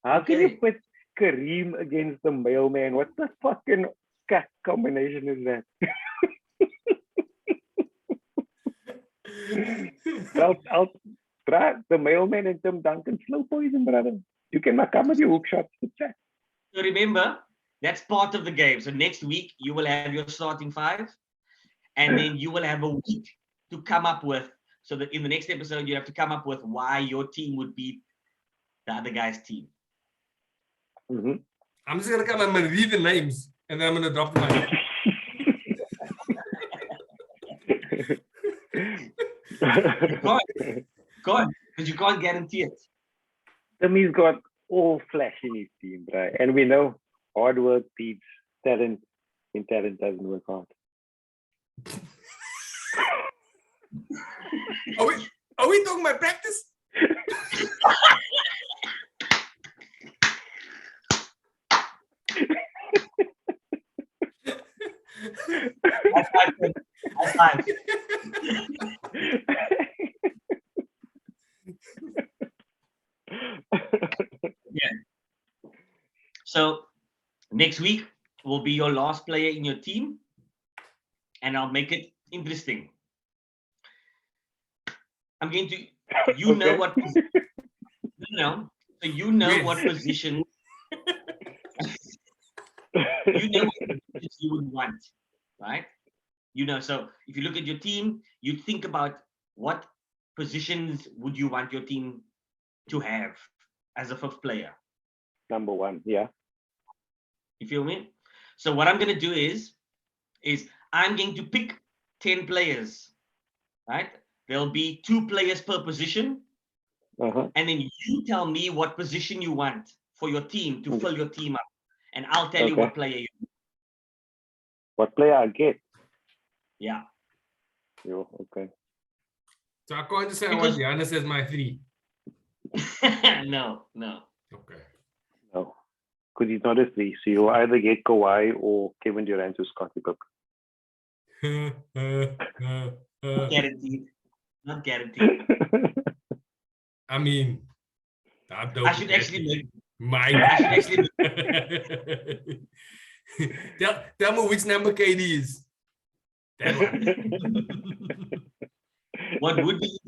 How can you put Kareem against the mailman? What the fucking combination is that? I'll try the mailman and Tim Duncan. Slow poison, brother. You can come with your hook shots. So remember, that's part of the game. So next week, you will have your starting 5. And then you will have a week to come up with, so that in the next episode, you have to come up with why your team would beat the other guy's team. Mm-hmm. I'm just going to come and read the names, and then I'm going to drop them out. Because you can't guarantee it. Timmy's got all flash in his team, right? And we know hard work beats talent, and talent doesn't work hard. Are we talking about practice? High five. Yeah. So next week will be your last player in your team, and I'll make it interesting. I'm going to, you know what, so you know what position, you know what position you would want, right? You know, so if you look at your team, you think about what positions would you want your team to have as a 5th player? Number 1, yeah. You feel me? So what I'm going to do is I'm going to pick 10 players, right? There'll be 2 players per position. And then you tell me what position you want for your team to fill your team up. And I'll tell you what player you want. What player I get? Yeah. Yo, okay. So I can't just say I want Giannis as my 3. No. Okay. No. Because he's not a 3. So you'll either get Kawhi or Kevin Durant or Scottie Pippen. Guaranteed. Not guaranteed. I mean, I should actually make tell me which number KD is. That one. What would be?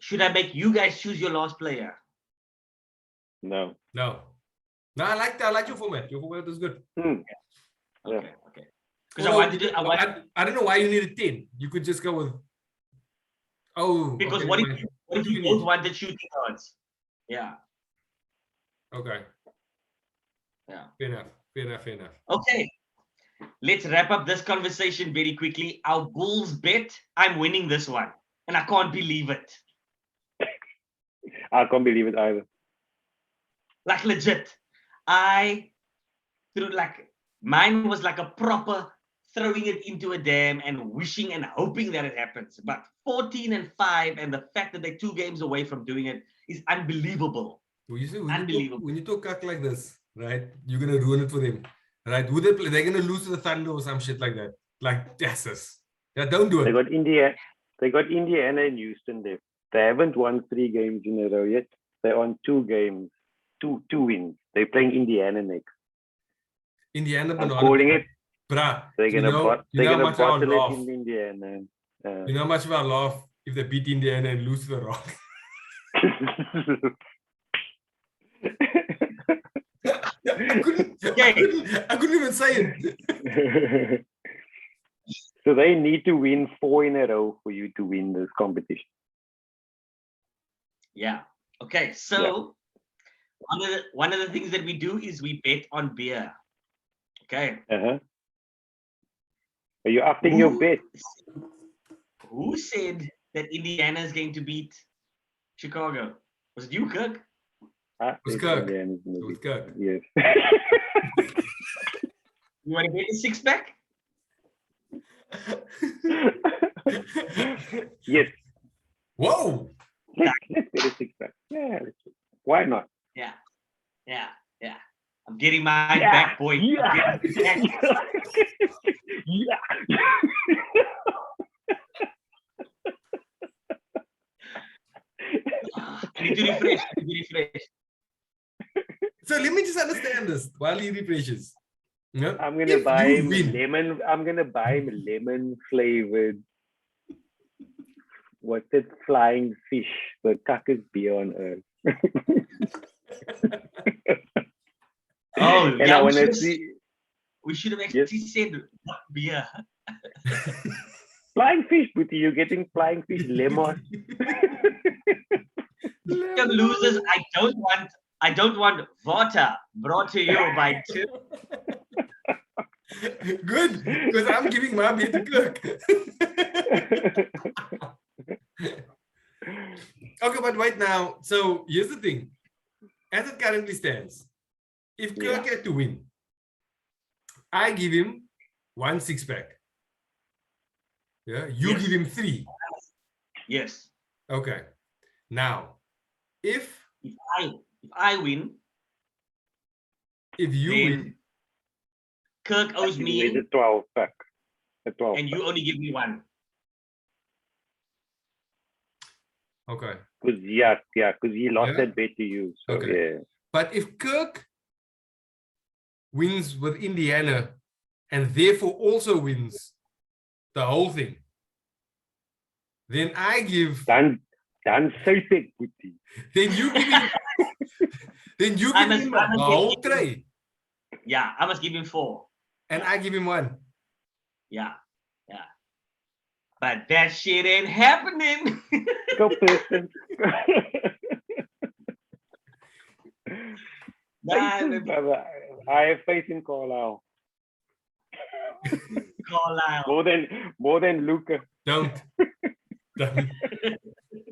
Should I make you guys choose your last player? No. I like your format. Your format is good. Mm. Okay. Because I don't know why you needed 10. You could just go with. Because what if you both wanted shooting guards? Yeah. Okay. Yeah. Fair enough. Okay. Let's wrap up this conversation very quickly. Our Bulls bet, I'm winning this one. And I can't believe it. I can't believe it either. Like legit. I through mine was like a proper throwing it into a dam and wishing and hoping that it happens. But 14-5 and the fact that they're 2 games away from doing it is unbelievable. Unbelievable. When you talk cock like this, right? You're gonna ruin it for them, right? Who they play? They're gonna lose to the Thunder or some shit like that. Like yes, yeah, don't do it. They got Indiana and Houston there. They haven't won 3 games in a row yet. They're on 2 games, two wins. They're playing Indiana next. Indiana, I'm calling it. Bruh, they're gonna bottle it in Indiana. You know how much of I laugh if they beat Indiana and lose to the Rock. I couldn't even say it. So they need to win 4 in a row for you to win this competition. Yeah. Okay. So one of the things that we do is we bet on beer. Okay. Are you upping your bet? Who said that Indiana is going to beat Chicago? Was it you, Kirk? It was Kirk. It was Kirk. Yes. You want to bet a 6-pack? Yes. Whoa. Let's get a 6-pack. Yeah. Why not? Yeah. I'm getting mine back, boy. Yeah. I need to refresh. So let me just understand this while he refreshes. Yeah? I'm gonna buy him lemon. I'm gonna buy him lemon flavored. What's it? Flying fish. The cuckest beer on earth. Oh, and I want to see. We should have actually said what beer. Flying fish, Booty. You're getting flying fish lemon. Losers, I don't want water brought to you by Tim. Good, because I'm giving my beer to Kirk. Okay, but right now, so here's the thing. As it currently stands, if Kirk had to win, I give him 1 6-pack. Yeah, you give him 3. Yes. Okay. Now, if I win, if you win, Kirk owes me a 12-pack. And you only give me 1. Okay. Because he lost that bet to you. So, okay. Yeah. But if Kirk wins with Indiana and therefore also wins the whole thing, then I give. Dan Celtic, Booty. Then you give him. Then you give him the whole tray. Yeah, I must give him 4. And I give him 1. Yeah. But that shit ain't happening. Go person. I have faith in Carlisle. More than Luca. Don't.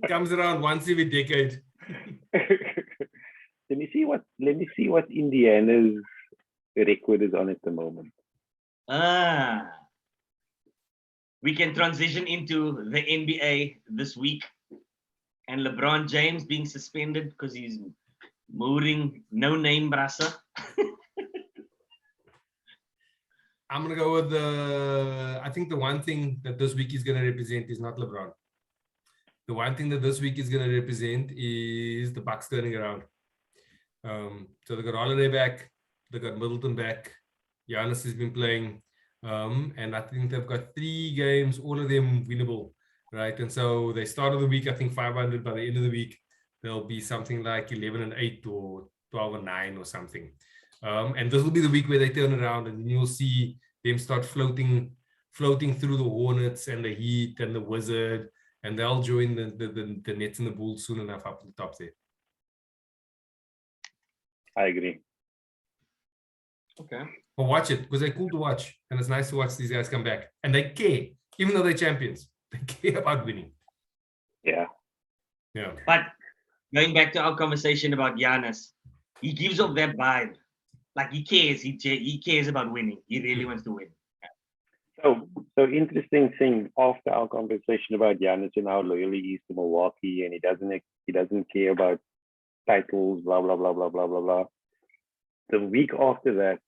Comes around once every decade. Let me see what Indiana's record is on at the moment. We can transition into the NBA this week and LeBron James being suspended because he's mooring no-name brasser. I'm going to go with I think the one thing that this week is going to represent is not LeBron. The one thing that this week is going to represent is the Bucks turning around. So they got Holiday back, they got Middleton back, Giannis has been playing, and I think they've got 3 games, all of them winnable, right? And so they started the week, I think 500. By the end of the week, they'll be something like 11-8 or 12-9 or something. And this will be the week where they turn around, and you'll see them start floating through the Hornets and the Heat and the Wizard, and they'll join the Nets and the Bulls soon enough up to the top there. I agree. Okay. But watch it, because they're cool to watch, and it's nice to watch these guys come back. And they care, even though they're champions. They care about winning. Yeah. But going back to our conversation about Giannis, he gives off that vibe. Like he cares. He cares about winning. He really wants to win. So interesting thing after our conversation about Giannis and how loyal he is to Milwaukee, and he doesn't care about titles, blah blah blah blah blah blah blah. The week after that,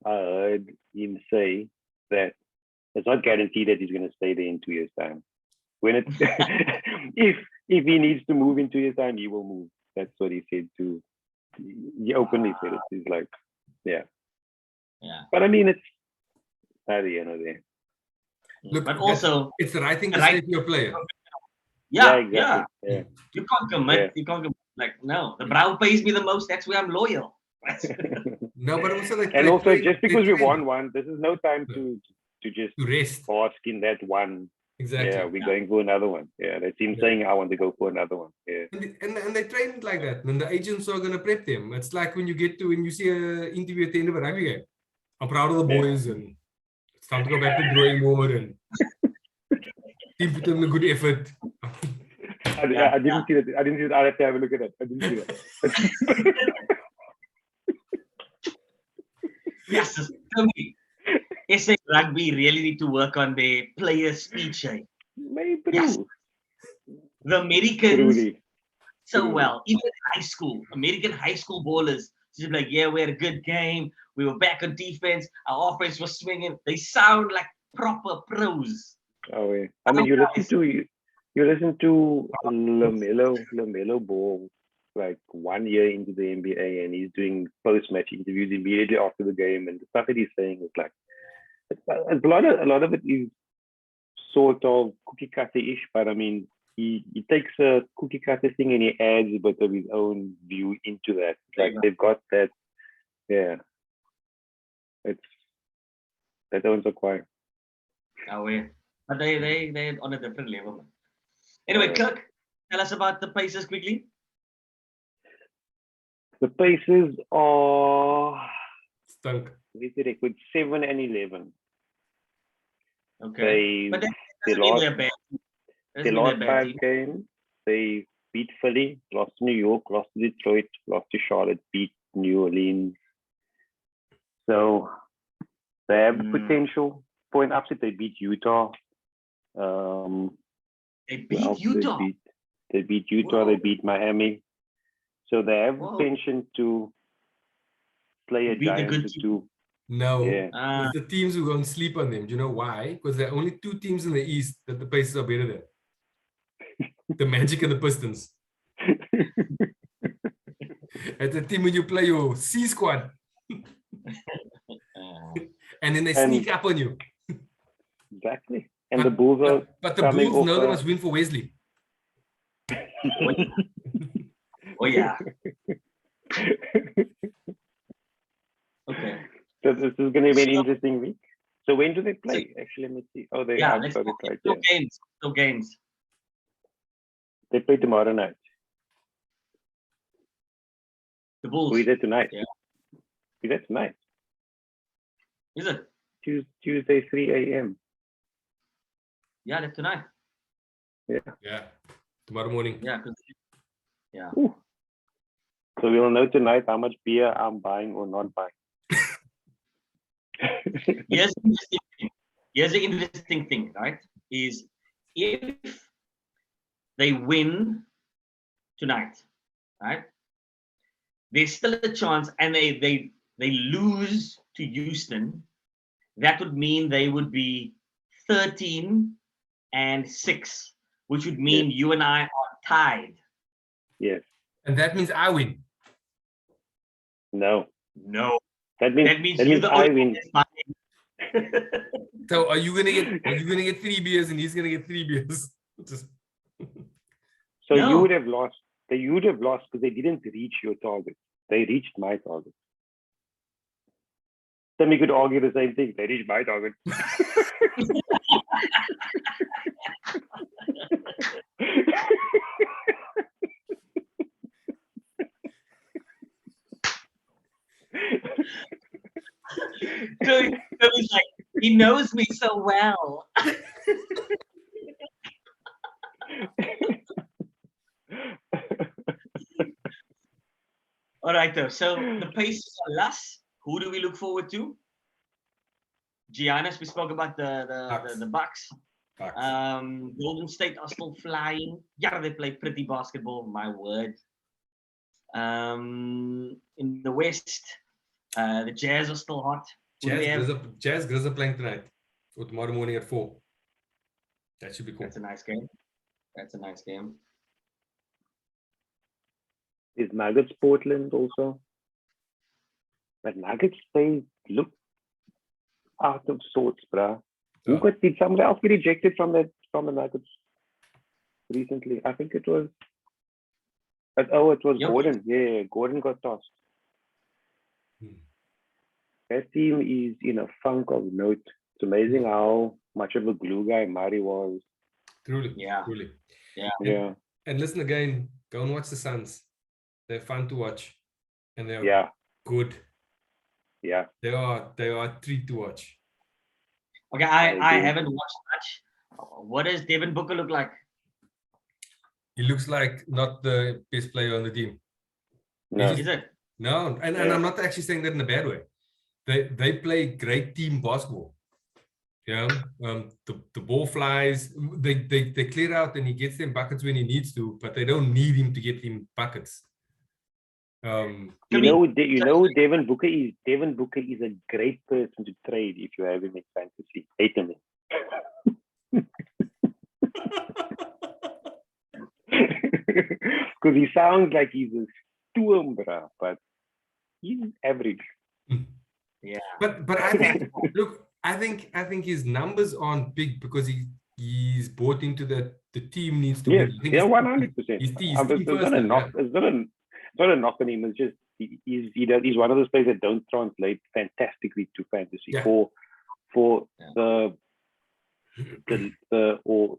I heard him say that it's not guaranteed that he's going to stay there in 2 years' time. When it if he needs to move in 2 years' time, he will move. That's what he said too. He openly said it. He's like, yeah. But I mean, it's at the end of the day. Look, but also it's the right thing to say to your player. Yeah, exactly. Yeah. You can't commit. Yeah. You can't commit. Like, no, the Brown pays me the most. That's where I'm loyal. No, but also just because we won one, this is no time to just rest. bask in that one. Exactly. Yeah, we're going for another one. Yeah, that's him saying I want to go for another one. Yeah. And they train it like that. And the agents are gonna prep them. It's like when you see an interview at the end of a rugby game. I'm proud of the boys and it's time to go back to the drawing board and team put in a good effort. I didn't see that. I didn't see that. I have to have a look at that. I didn't see that. Yes, tell me. SA Rugby really need to work on their player speech. Maybe. Yes. The Americans Truly. so well. Even high school, American high school ballers. Just like, yeah, we had a good game. We were back on defense. Our offense was swinging. They sound like proper pros. Oh yeah. I mean, you listen to LaMelo Ball like 1 year into the NBA, and he's doing post-match interviews immediately after the game, and the stuff that he's saying is like a lot of it is sort of cookie cutter-ish, but I mean, he takes a cookie cutter thing and he adds a bit of his own view into that. Like they've got that, yeah. That one's acquired. Oh yeah, but they're on a different level. Anyway, Kirk, tell us about the Pacers quickly. The Pacers are stunk. With the record 7-11. Okay, but they lost their last 5 games. They beat Philly, lost to New York, lost to Detroit, lost to Charlotte, beat New Orleans. So they have the potential for an upset. They beat Utah. They beat Utah. They beat Utah. Whoa. They beat Miami. So they have potential to play a giant or two. No, it's the teams who don't sleep on them. Do you know why? Because there are only 2 teams in the East that the Pacers are better than. The Magic and the Pistons. It's a team when you play your C squad. And then they sneak up on you. Exactly. And the Bulls are. But the Bulls know they must win for Wesley. Oh yeah. Okay. So this is going to be an interesting week. So when do they play? Actually, let me see. Oh, they have started right there. 2 games. They play tomorrow night. The Bulls. Who is it tonight? Yeah. Is that tonight? Is it? Tuesday, 3 a.m. Yeah, that's tonight. Yeah. Tomorrow morning. Yeah. Yeah. Ooh. So we'll know tonight how much beer I'm buying or not buying. Here's the interesting thing, right? Is if they win tonight, right? There's still a chance, and they lose to Houston. That would mean they would be 13-6, which would mean you and I are tied. Yes. And that means I win. No. That means I win. So are you gonna get 3 beers and he's gonna get 3 beers? So you would have lost. You would have lost because they didn't reach your target. They reached my target. Then we could argue the same thing. They reached my target. So he's like, he knows me so well. All right, though. So the Pacers are last who do we look forward to? Giannis, we spoke about the Bucks. Golden State are still flying. Yeah, they play pretty basketball, my word. In the West, the Jazz are still hot. Jazz Grizz playing tonight or tomorrow morning at 4. That should be cool. That's a nice game. That's a nice game. Is Nuggets Portland also? But Nuggets, they look out of sorts, bruh. Did somebody else get ejected from the Nuggets recently? I think it was. It was Gordon. Yeah, Gordon got tossed. That team is in a funk of note. It's amazing how much of a glue guy Murray was. Truly. Yeah. And listen again, go and watch the Suns. They're fun to watch, and they're good. Yeah, they are a treat to watch. Okay, I haven't watched much. What does Devin Booker look like? He looks like not the best player on the team. No. Is it? No, and I'm not actually saying that in a bad way. They play great team basketball. Yeah, the ball flies. They clear out, and he gets them buckets when he needs to, but they don't need him to get him buckets. You know Devin Booker is a great person to trade if you have him in fantasy. Hate him. Because he sounds like he's a storm, bruh, but he's average. Yeah. But I think look, I think his numbers aren't big because he's bought into the team needs to win. 100%. It's not a knock on him. It's just he's one of those players that don't translate fantastically to fantasy. For the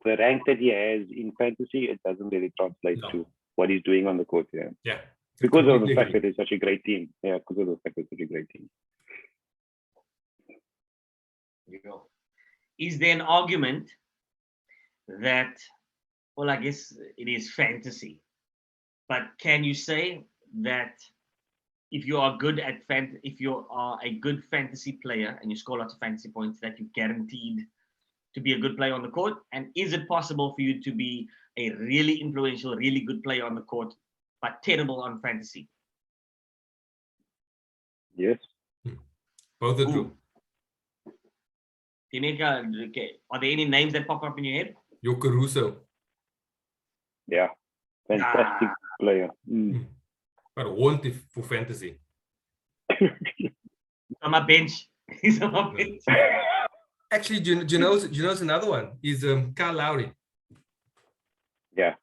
rank that he has in fantasy, it doesn't really translate to what he's doing on the court. Yeah. Because of the fact that it's such a great team. Yeah, because of the fact that it's such a great team. Is there an argument that, well, I guess it is fantasy, but can you say that if you are good at if you are a good fantasy player and you score lots of fantasy points, that you're guaranteed to be a good player on the court? And is it possible for you to be a really influential, really good player on the court, but terrible on fantasy? Yes. Both are true. Okay. Are there any names that pop up in your head? Yo Caruso. Yeah. Fantastic player. But want it for fantasy. He's on my bench. He's on my bench. Actually, do you know another one? Is Kyle Lowry. Yeah.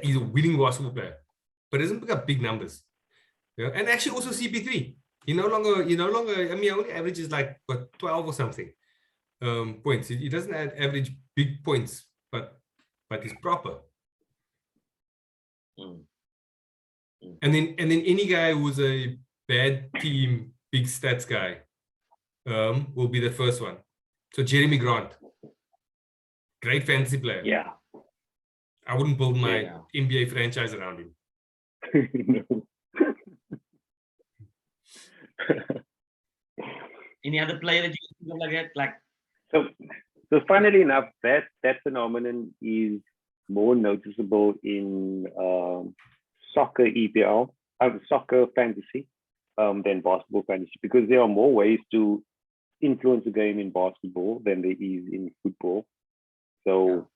He's a winning basketball player, but doesn't pick up big numbers. Yeah, and actually also CP3. He no longer. I mean, only averages like 12 or something points. He doesn't average big points, but he's proper. And then any guy who's a bad team, big stats guy, will be the first one. So Jeremy Grant, great fantasy player. Yeah. I wouldn't build my NBA franchise around him. Any other player that you think of like that? So funnily enough, that phenomenon is more noticeable in soccer EPL, soccer fantasy, than basketball fantasy, because there are more ways to influence a game in basketball than there is in football. So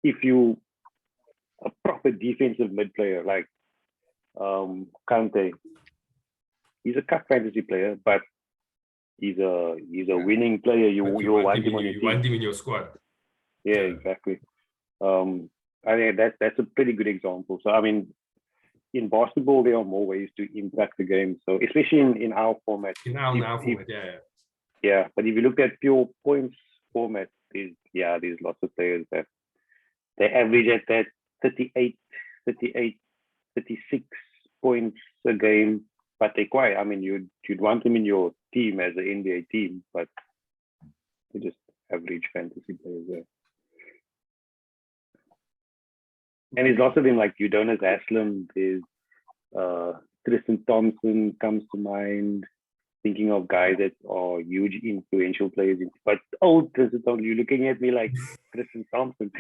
if you a proper defensive mid player like Kante, he's a cup fantasy player, but he's a winning player. You want him on your team. You want him in your squad. Yeah, exactly. I think that's a pretty good example. So I mean, in basketball, there are more ways to impact the game. So especially in our format. In our format, yeah. But if you look at pure points format, there's lots of players that they average at that 38, 36 points a game, but they're quiet. I mean, you'd want them in your team as an NBA team, but they're just average fantasy players there. And there's lots of them like Udonis Haslem, there's Tristan Thompson comes to mind. Thinking of guys that are huge influential players. But old Tristan Thompson, you're looking at me like Tristan Thompson.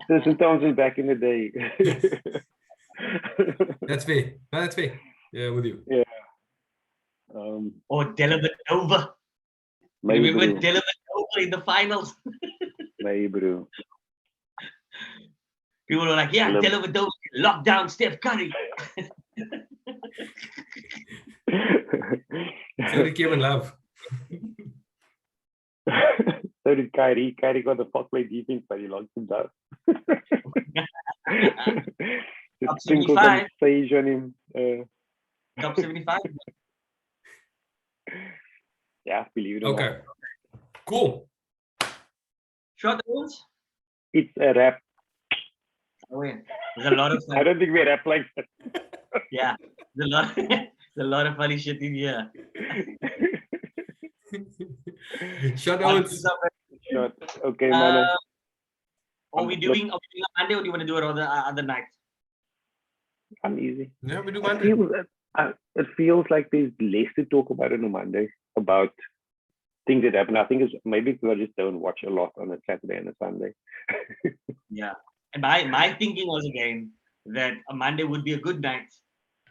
Tristan Thompson back in the day. That's fair. No, that's fair. Yeah, with you. Yeah. Or Dellavedova. Remember Dellavedova in the finals? Maybe, bro. People were like, yeah, Dellavedova locked down Steph Curry. So did Kevin Love. So did Kyrie. Kyrie got the fuck play defense, but he locked him down. Just sprinkle some sage on him. Top 75. Yeah, believe it or Okay. not. Cool. Short rules? It's a wrap. Oh, yeah. There's a lot of fun. I don't think we rap like that. Yeah. There's a lot of funny shit in here. Shut out. Short. Okay, man. Are we doing on Monday, or do you want to do it on the other night? I'm easy. Yeah, we do Monday. It feels like there's less to talk about on a Monday about things that happen. I think it's maybe because I just don't watch a lot on a Saturday and a Sunday. Yeah. And my thinking was again that a Monday would be a good night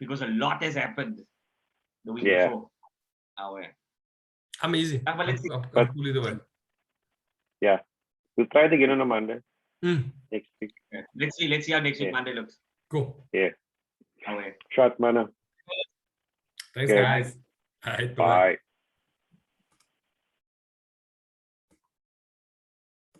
because a lot has happened the week before. I'm easy. I'm cool either way. Yeah. We'll try it again on a Monday next week. Yeah. Let's see how next week Monday looks. Cool. Yeah. Shot, man. Thanks, guys. All right, bye.